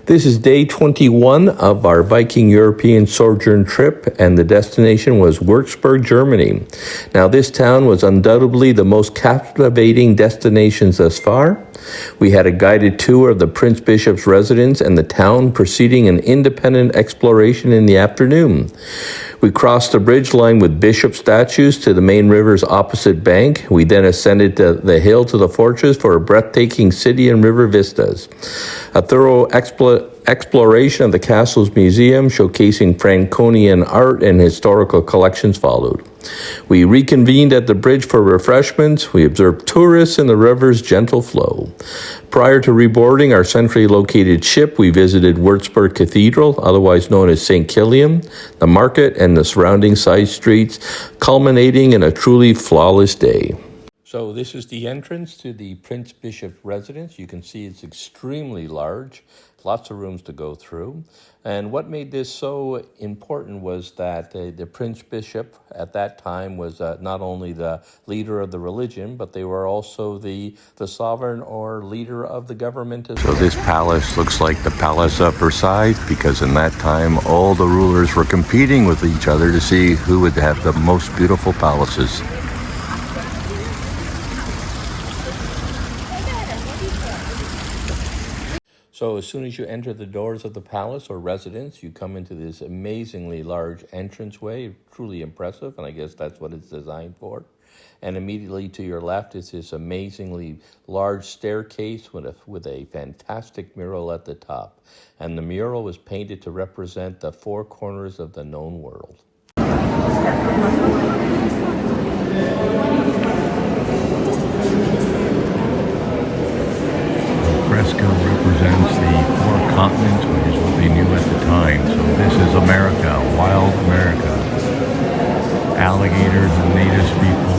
This is day 21 of our Viking European Sojourn trip, and the destination was Wurzburg, Germany. Now, this town was undoubtedly the most captivating destination thus far. We had a guided tour of the Prince Bishop's residence and the town, preceding an independent exploration in the afternoon. We crossed the bridge lined with bishop statues to the main river's opposite bank. We then ascended the hill to the fortress for a breathtaking city and river vistas. A thorough exploration of the castle's museum, showcasing Franconian art and historical collections, followed. We reconvened at the bridge for refreshments. We observed tourists in the river's gentle flow. Prior to reboarding our centrally located ship, we visited Wurzburg Cathedral, otherwise known as St. Kilian, the market, and the surrounding side streets, culminating in a truly flawless day. So this is the entrance to the Prince Bishop residence. You can see it's extremely large, lots of rooms to go through. And what made this so important was that the Prince Bishop at that time was not only the leader of the religion, but they were also the sovereign or leader of the government as well. So this palace looks like the Palace of Versailles, because in that time all the rulers were competing with each other to see who would have the most beautiful palaces. So as soon as you enter the doors of the palace or residence, you come into this amazingly large entranceway, truly impressive, and I guess that's what it's designed for. And immediately to your left is this amazingly large staircase with a fantastic mural at the top. And the mural was painted to represent the four corners of the known world. Fresco represents the four continents, which is what they knew at the time. So this is America, wild America. Alligators and native people.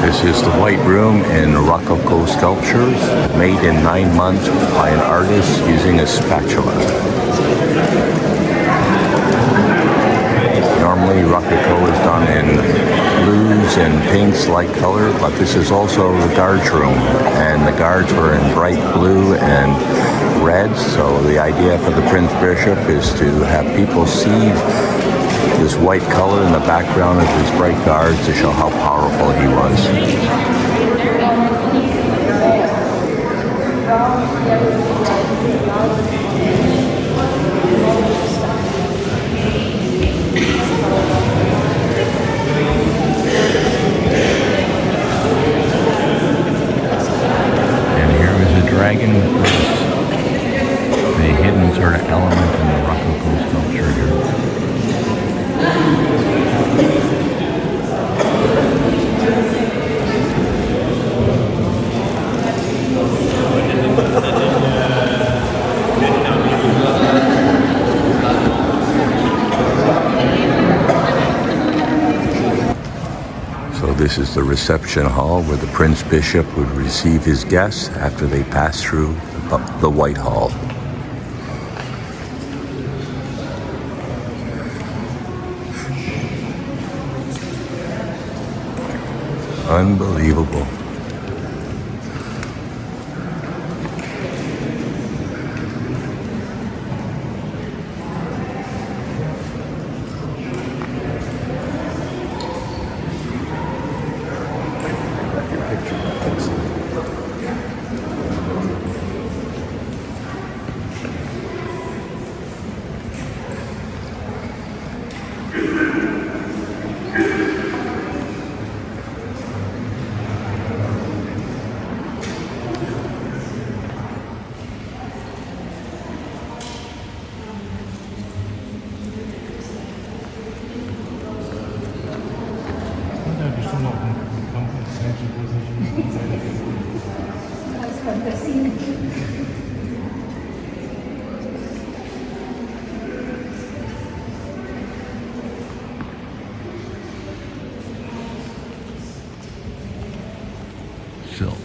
This is the White Room in Rococo sculptures, made in 9 months by an artist using a spatula. Normally Rococo is done in blues and pinks like color, but this is also the guards room, and the guards were in bright blue and red, so the idea for the Prince Bishop is to have people see this white color in the background of his bright guards to show how powerful he was. So this is the reception hall where the Prince Bishop would receive his guests after they pass through the White Hall. Unbelievable. Silk.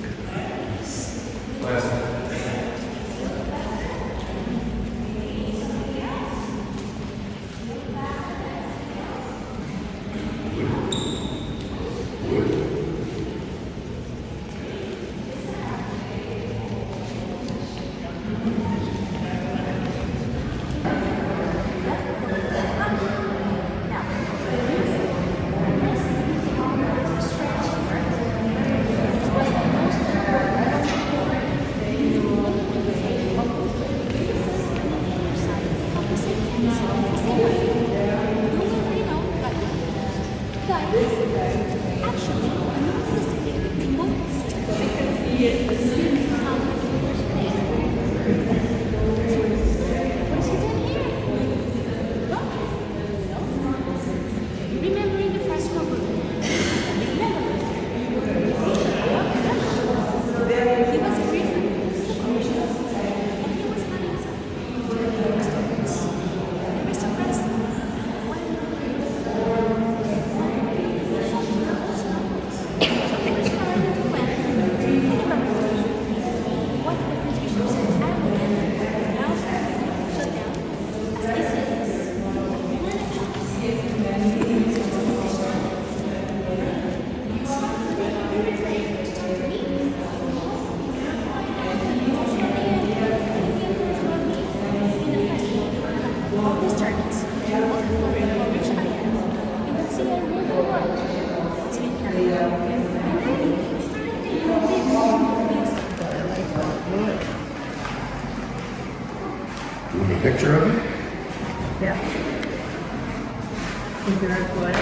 Picture of it? Yeah. Is there a play?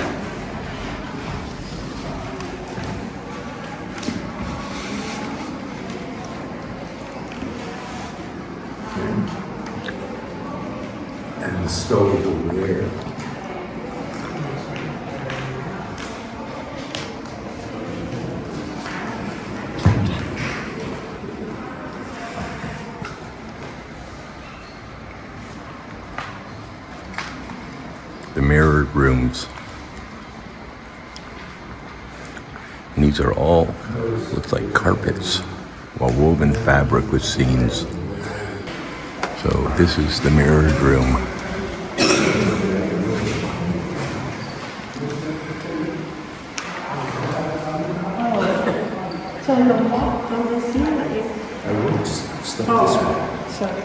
And the stove over there. The mirrored rooms. And these are all, looks like carpets, while woven fabric with scenes. So this is the mirrored room. So you'll walk from the ceiling. I will just step this way. Sorry.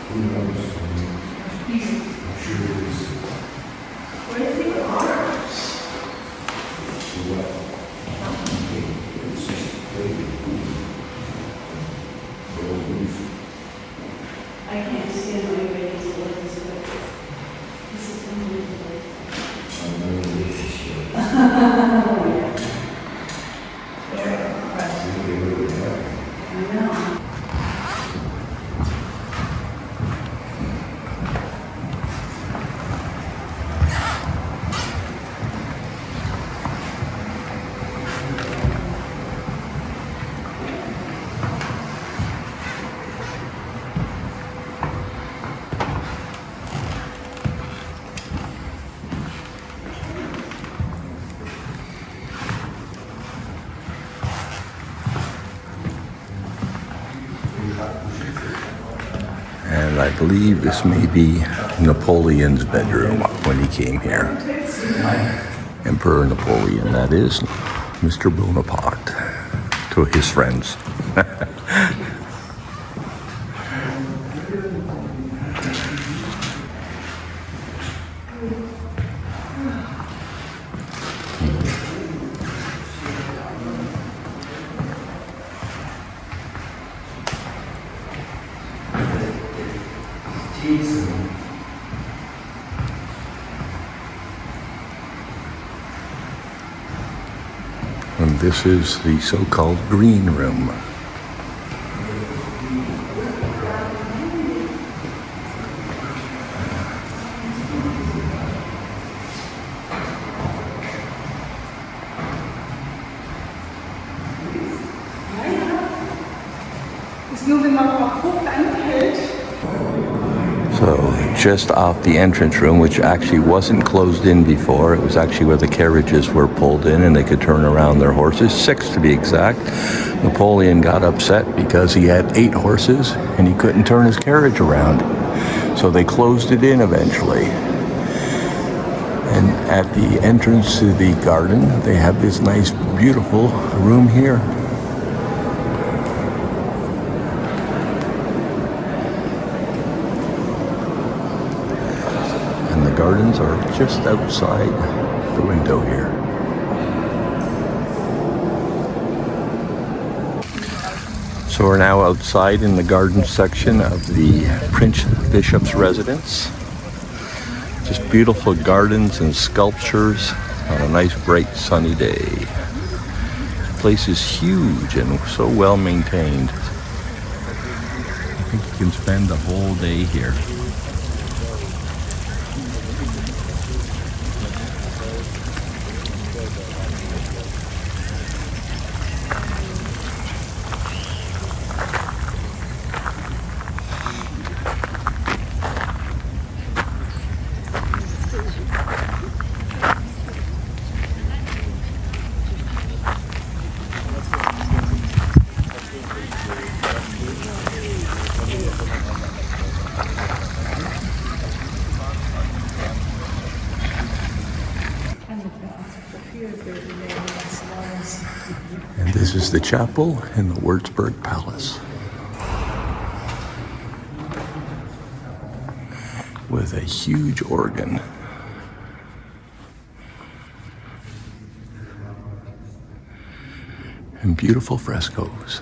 Who knows? I'm sure it is. What do you think of ours? What? It's just crazy. The whole roof. I can't stand my face. And I believe this may be Napoleon's bedroom when he came here. Emperor Napoleon, that is, Mr. Bonaparte, to his friends. And this is the so-called green room. So just off the entrance room, which actually wasn't closed in before, it was actually where the carriages were pulled in and they could turn around their horses, 6 to be exact. Napoleon got upset because he had 8 horses and he couldn't turn his carriage around. So they closed it in eventually. And at the entrance to the garden, they have this nice, beautiful room here. Gardens are just outside the window here. So we're now outside in the garden section of the Prince Bishop's residence. Just beautiful gardens and sculptures on a nice bright sunny day. The place is huge and so well maintained. I think you can spend the whole day here. And this is the chapel in the Wurzburg Palace, with a huge organ. And beautiful frescoes.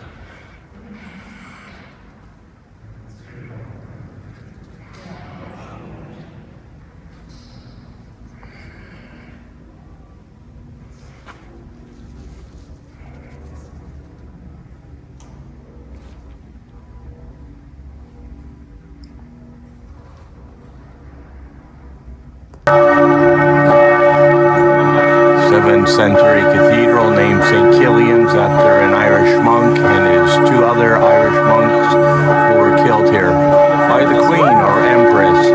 Century cathedral named St. Kilian's after an Irish monk and his 2 other Irish monks who were killed here by the Queen or Empress.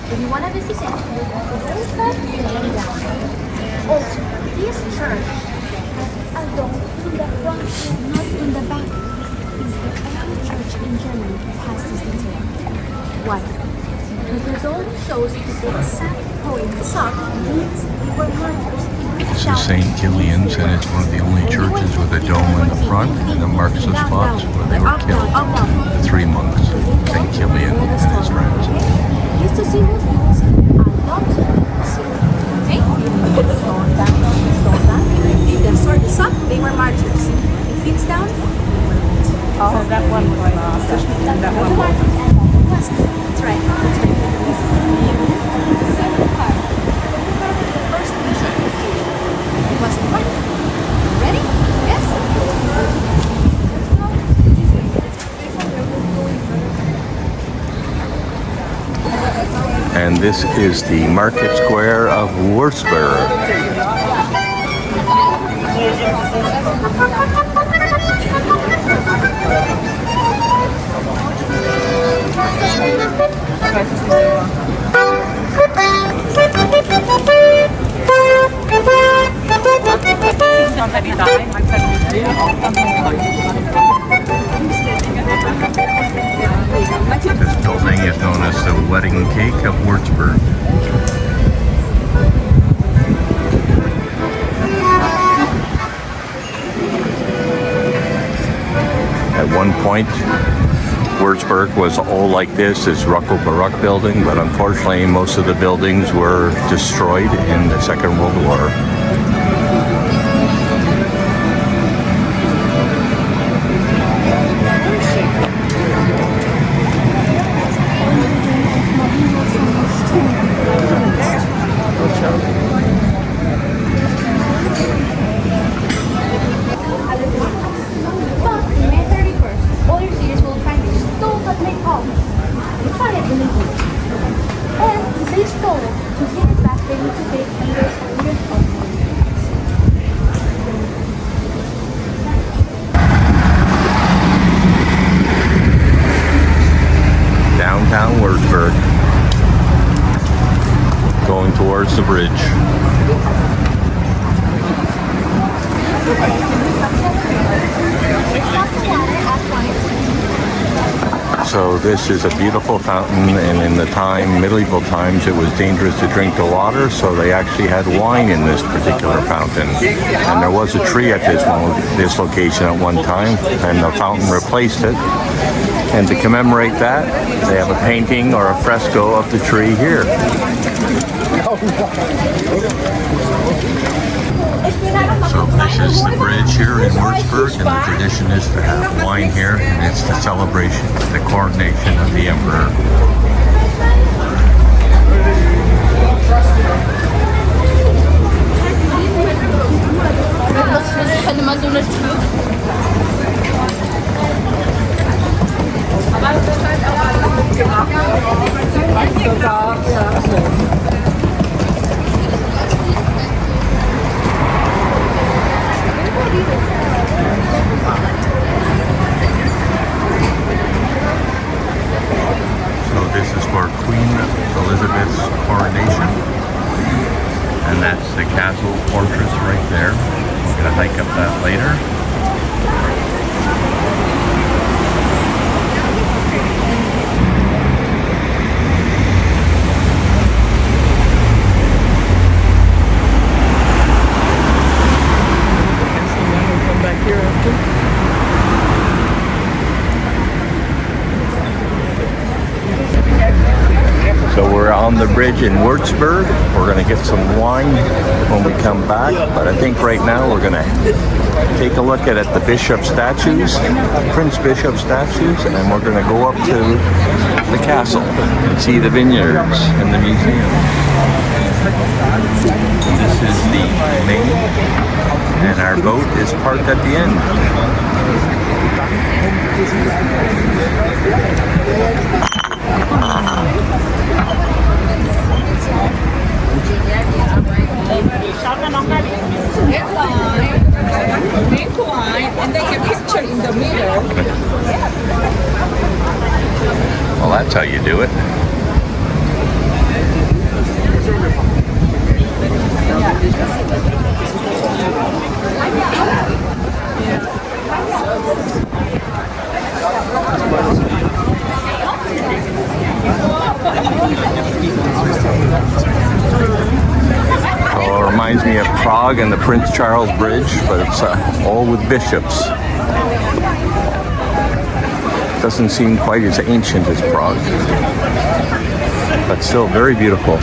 If you want to visit it, very sad laying down. Also, this church has a dome in the front, not in the back. It's the only church in Germany that has this detail. Why? Because the dome shows the exact point some means they were martyrs. This is St. Kilian's, and it's one of the only churches with a dome in the front, and it marks the spots where they were killed. The 3 monks, St. Kilian and his friends. Just to see this, you will see a lot of people. Okay? Stone down. If the sword is up, they were martyrs. If it's down, they were martyrs. Oh, that one was that one was. That's right. This is the second part. The first bishop it was one. Ready? Yes? And this is the market square of Wurzburg. This building is known as the Wedding Cake of Wurzburg. At one point, Wurzburg was all like this Rococo-Baroque building, but unfortunately most of the buildings were destroyed in the Second World War. Downtown Wurzburg, going towards the bridge. So this is a beautiful fountain, and in the medieval times, it was dangerous to drink the water, so they actually had wine in this particular fountain. And there was a tree at this location at one time, and the fountain replaced it. And to commemorate that, they have a painting or a fresco of the tree here. So this is the bridge here in Wurzburg, and the tradition is to have wine here, and it's the celebration, the coronation of the emperor. So this is for Queen Elizabeth's coronation, and that's the castle fortress right there. We're going to hike up that later. So we're on the bridge in Wurzburg. We're going to get some wine when we come back, but I think right now we're going to take a look at the bishop statues, Prince Bishop statues, and then we're going to go up to the castle and see the vineyards and the museum. This is the main, and our boat is parked at the end. And take a picture in the middle. Well, that's how you do it. Oh, it reminds me of Prague and the Prince Charles Bridge, but it's all with bishops. Doesn't seem quite as ancient as Prague, but still very beautiful.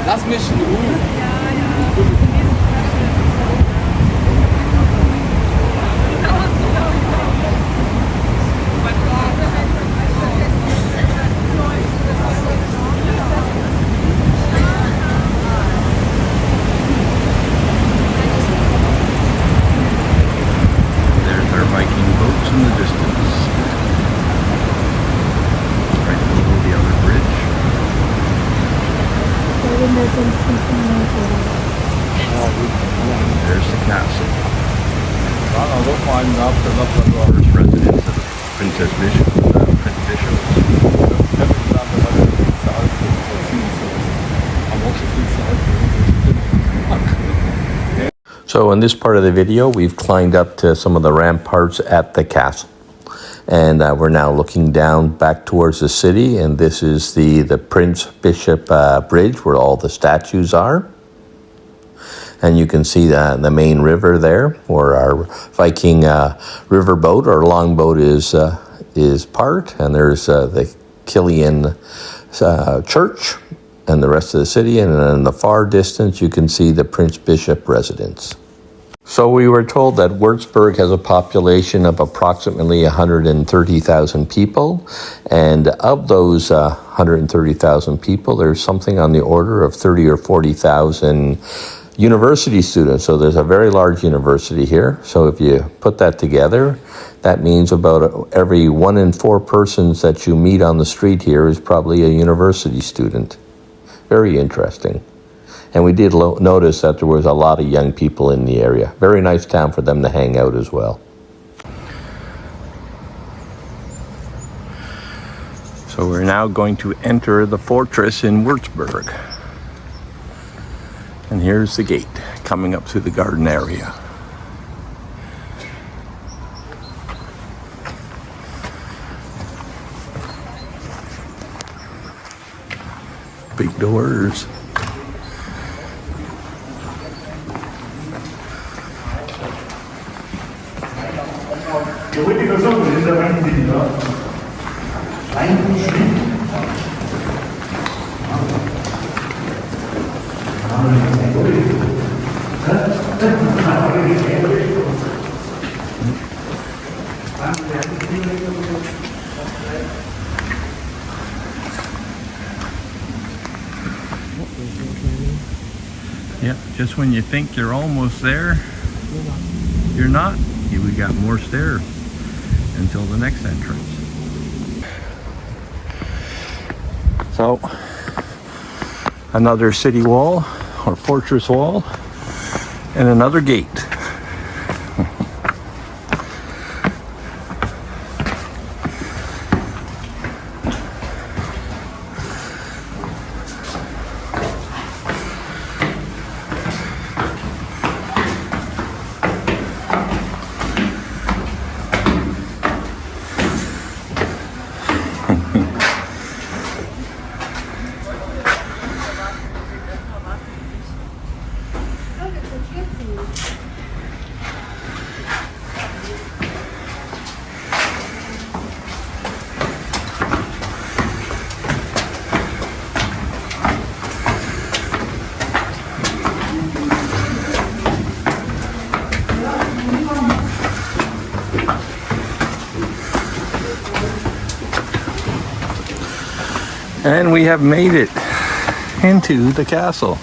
Lass mich in Ruhe. There's the castle. First residence of the Princess Bishop, Prince Bishop. So in this part of the video, we've climbed up to some of the ramparts at the castle. And we're now looking down back towards the city, and this is the Prince Bishop Bridge where all the statues are. And you can see the main river there, where our Viking river boat or longboat is parked. And there's the Kilian church and the rest of the city. And in the far distance, you can see the Prince Bishop residence. So we were told that Wurzburg has a population of approximately 130,000 people. And of those 130,000 people, there's something on the order of 30 or 40,000 university students. So there's a very large university here. So if you put that together, that means about every 1 in 4 persons that you meet on the street here is probably a university student. Very interesting. And we did notice that there was a lot of young people in the area. Very nice town for them to hang out as well. So we're now going to enter the fortress in Wurzburg. And here's the gate coming up through the garden area. Big doors. Yeah, just when you think you're almost there, you're not. We got more stairs until the next entrance. So, another city wall or fortress wall and another gate. And we have made it into the castle.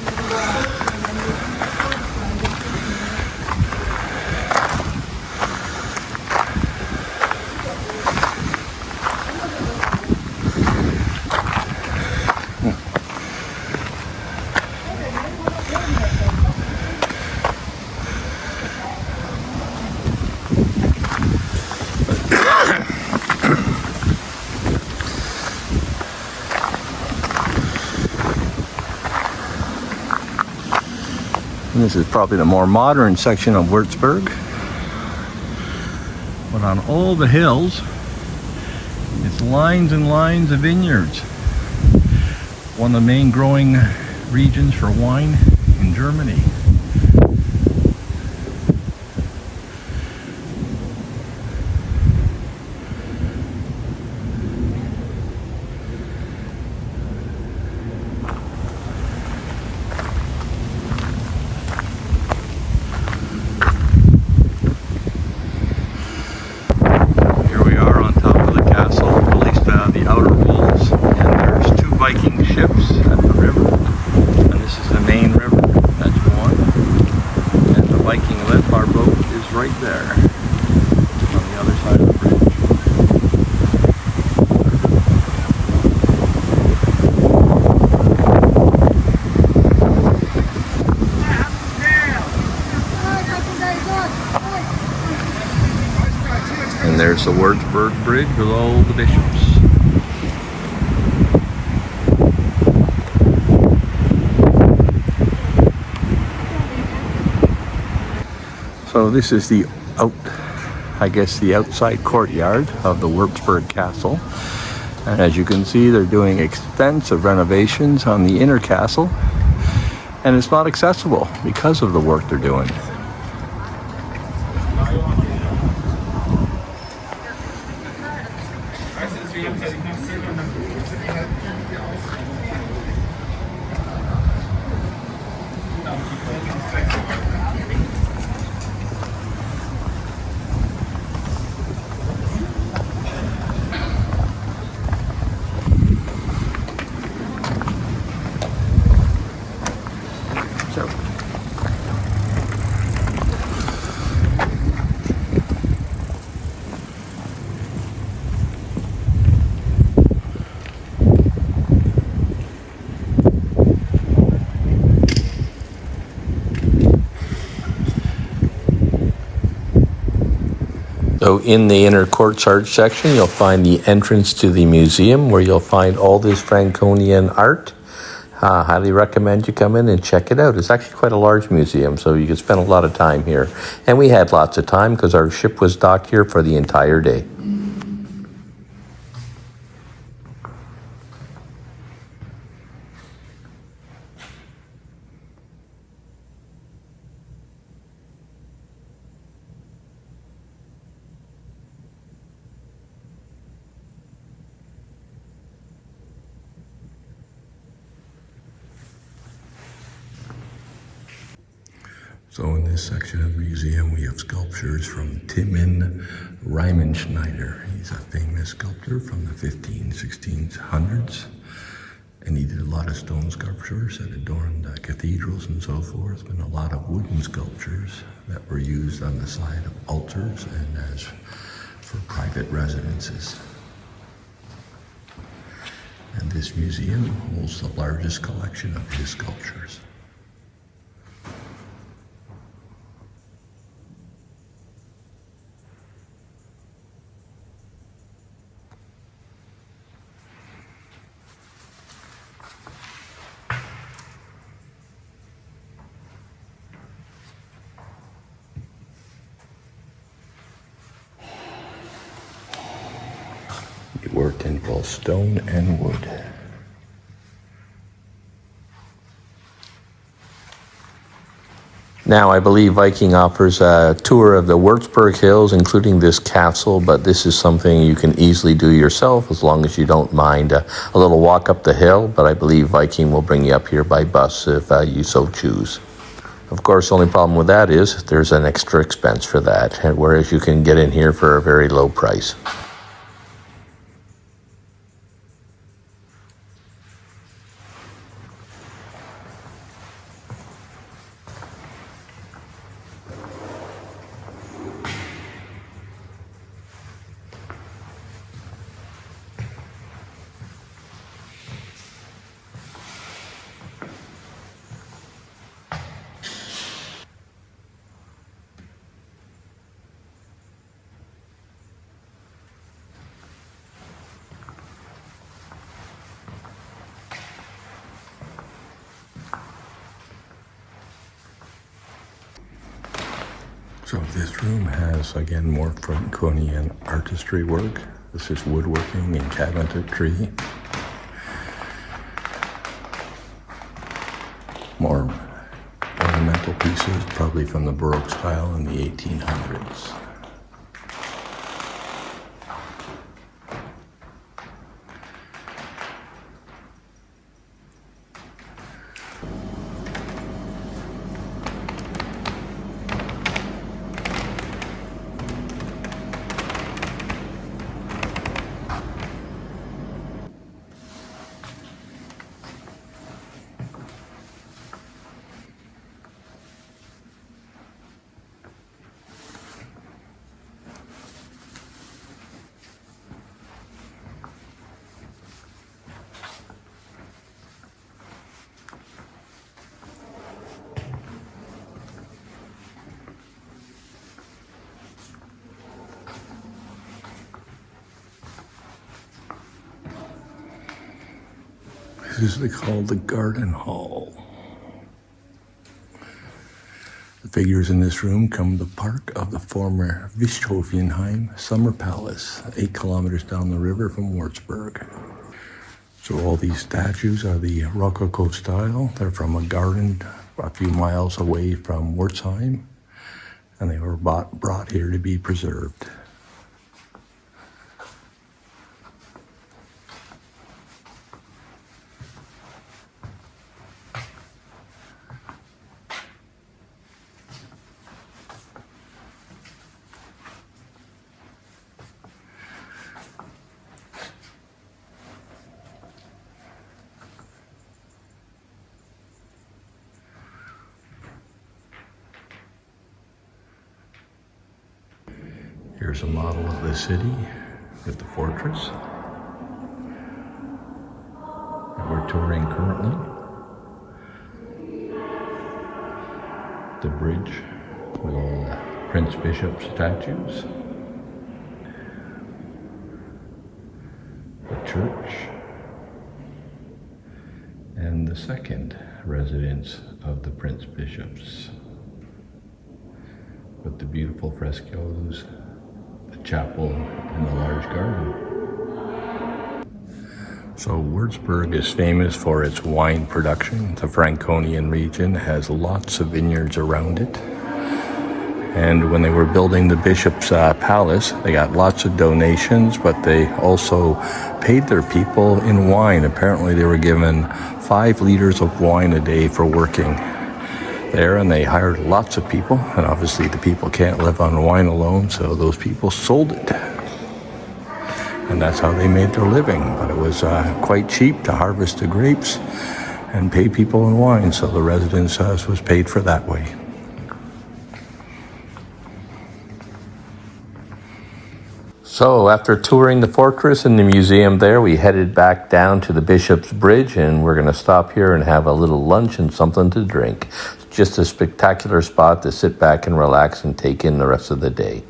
And this is probably the more modern section of Wurzburg. But on all the hills, it's lines and lines of vineyards. One of the main growing regions for wine in Germany. Viking ships at the river, and this is the main river. That's one. There's the Wurzburg Bridge with all the bishops. So this is the outside courtyard of the Wurzburg Castle. And as you can see, they're doing extensive renovations on the inner castle. And it's not accessible because of the work they're doing. So in the inner courtyard section, you'll find the entrance to the museum where you'll find all this Franconian art. Highly recommend you come in and check it out. It's actually quite a large museum, so you can spend a lot of time here. And we had lots of time because our ship was docked here for the entire day. So in this section of the museum, we have sculptures from Timin Riemenschneider. He's a famous sculptor from the 1600s. And he did a lot of stone sculptures that adorned cathedrals and so forth, and a lot of wooden sculptures that were used on the side of altars and as for private residences. And this museum holds the largest collection of his sculptures. He worked in both stone and wood. Now, I believe Viking offers a tour of the Wurzburg Hills, including this castle, but this is something you can easily do yourself as long as you don't mind a little walk up the hill, but I believe Viking will bring you up here by bus if you so choose. Of course, the only problem with that is there's an extra expense for that, whereas you can get in here for a very low price. So this room has, again, more Franconian artistry work. This is woodworking and cabinetry. More ornamental pieces, probably from the Baroque style in the 1800s. This is called the Garden Hall. The figures in this room come from the park of the former Bischofenheim Summer Palace, 8 kilometers down the river from Wurzburg. So all these statues are the Rococo style. They're from a garden a few miles away from Wurzheim, and they were brought here to be preserved. Here's a model of the city with the fortress that we're touring currently. The bridge with all the Prince Bishop statues. The church. And the second residence of the Prince Bishops. With the beautiful frescoes, the chapel, and the large garden. So Wurzburg is famous for its wine production. The Franconian region has lots of vineyards around it. And when they were building the bishop's palace, they got lots of donations, but they also paid their people in wine. Apparently they were given 5 liters of wine a day for working there, and they hired lots of people, and obviously the people can't live on wine alone, so those people sold it, and that's how they made their living. But it was quite cheap to harvest the grapes and pay people in wine, so the residence was paid for that way. So after touring the fortress and the museum there, we headed back down to the Bishop's Bridge, and we're going to stop here and have a little lunch and something to drink. It's just a spectacular spot to sit back and relax and take in the rest of the day.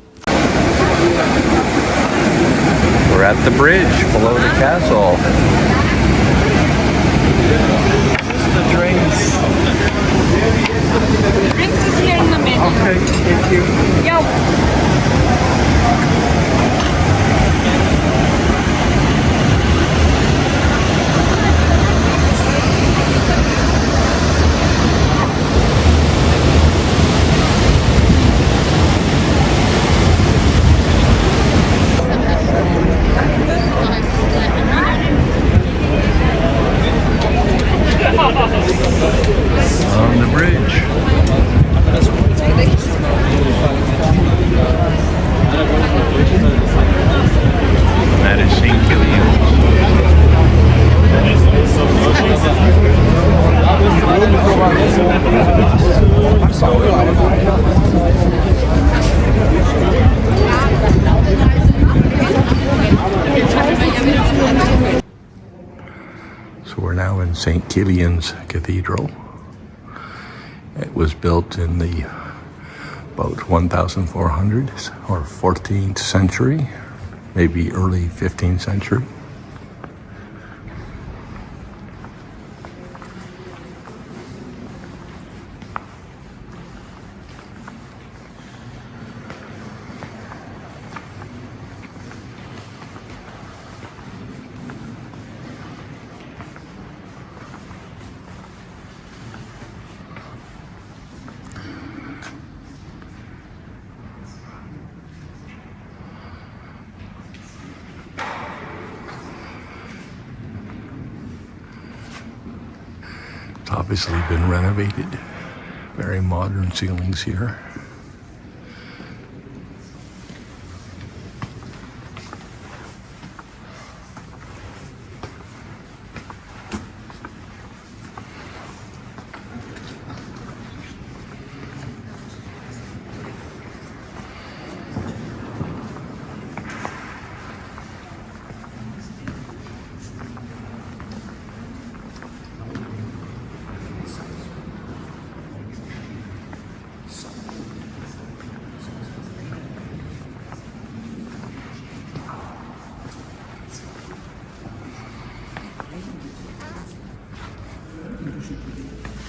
We're at the bridge below the castle. The drinks. Drinks is here in the menu. Okay, thank you. Yo. On the bridge. That is St. Kilian. So we're now in St. Kilian's Cathedral. It was built in the about 1400 or 14th century, maybe early 15th century. It's obviously been renovated. Very modern ceilings here.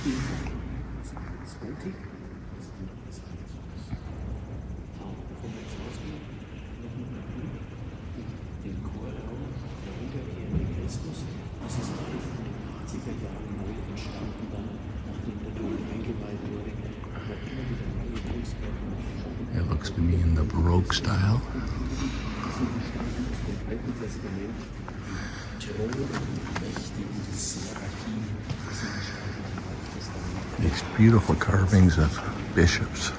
It looks to be in the Baroque style. These beautiful carvings of bishops.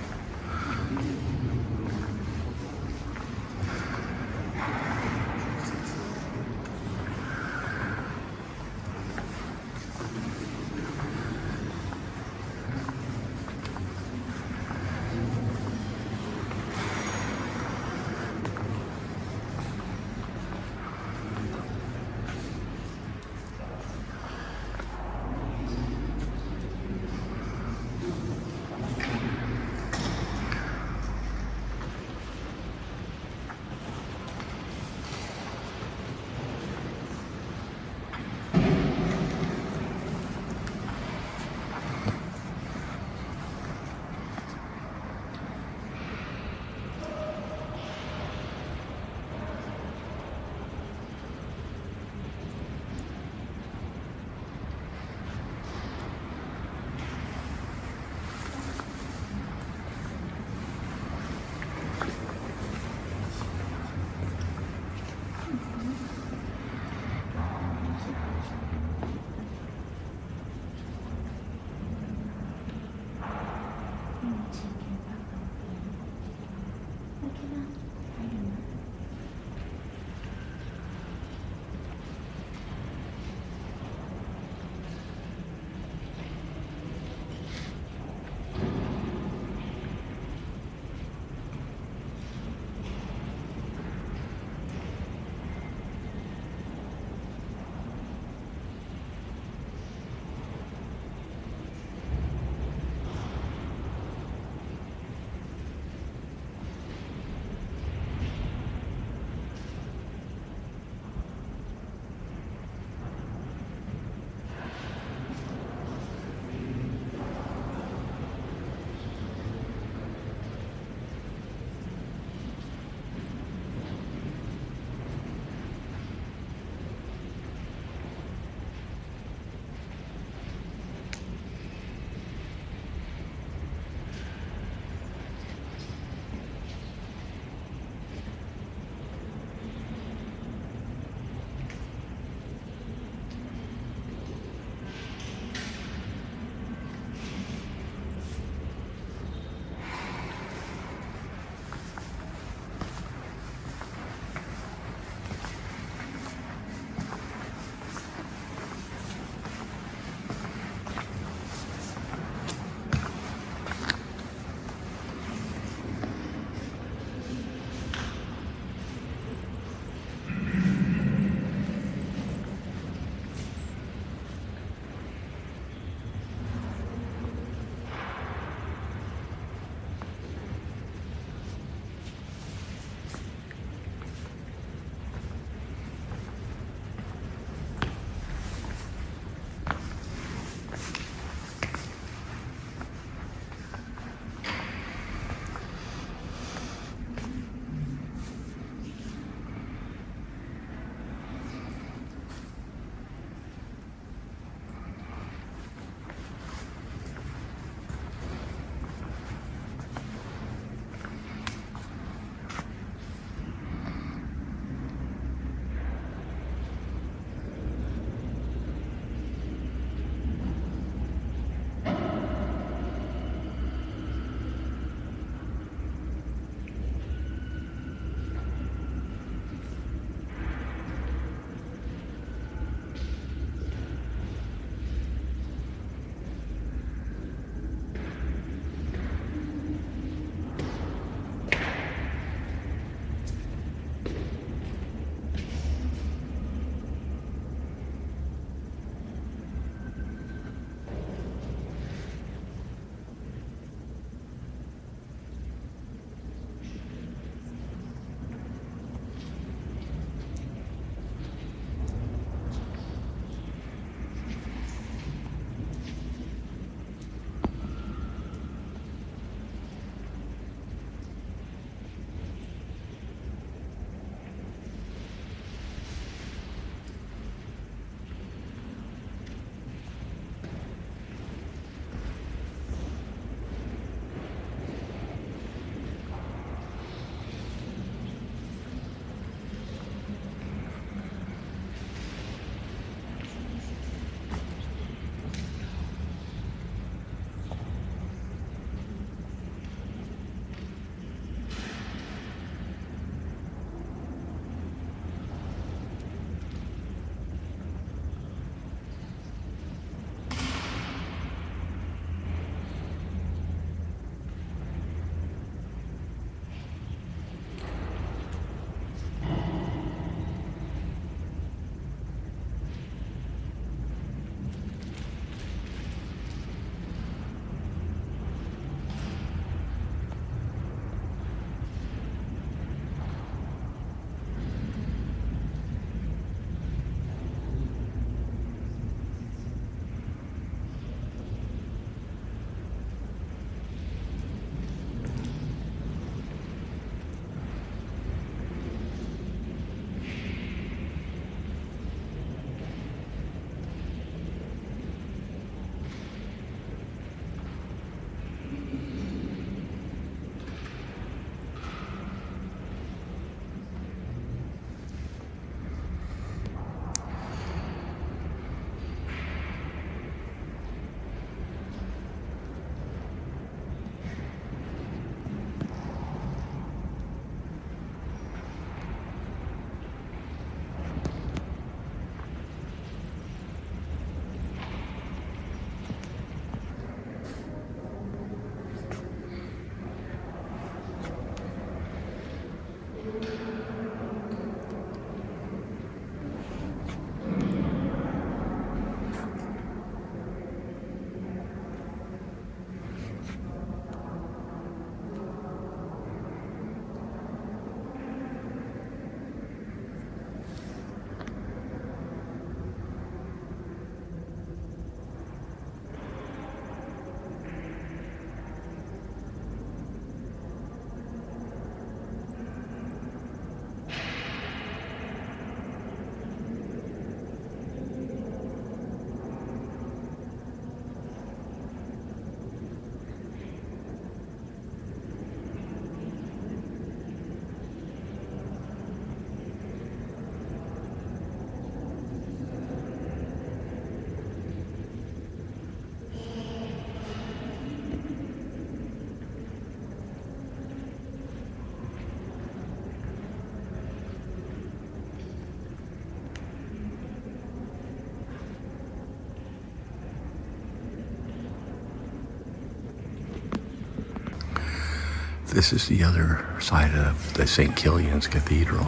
This is the other side of the St. Kilian's Cathedral.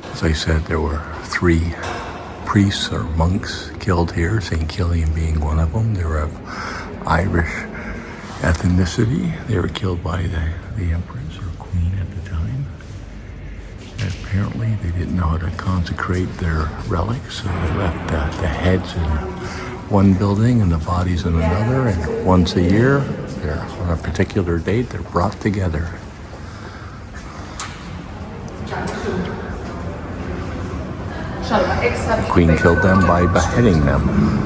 As I said, there were 3 priests or monks killed here, St. Kilian being one of them. They were of Irish ethnicity. They were killed by the empress or queen at the time. And apparently they didn't know how to consecrate their relics, so they left the heads in one building and the bodies in another, and once a year, on a particular date, they're brought together. The queen killed them by beheading them.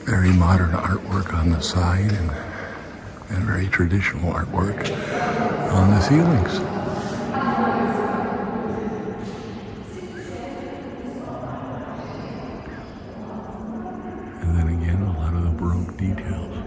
Very modern artwork on the side and very traditional artwork on the ceilings. And then again, a lot of the Baroque details.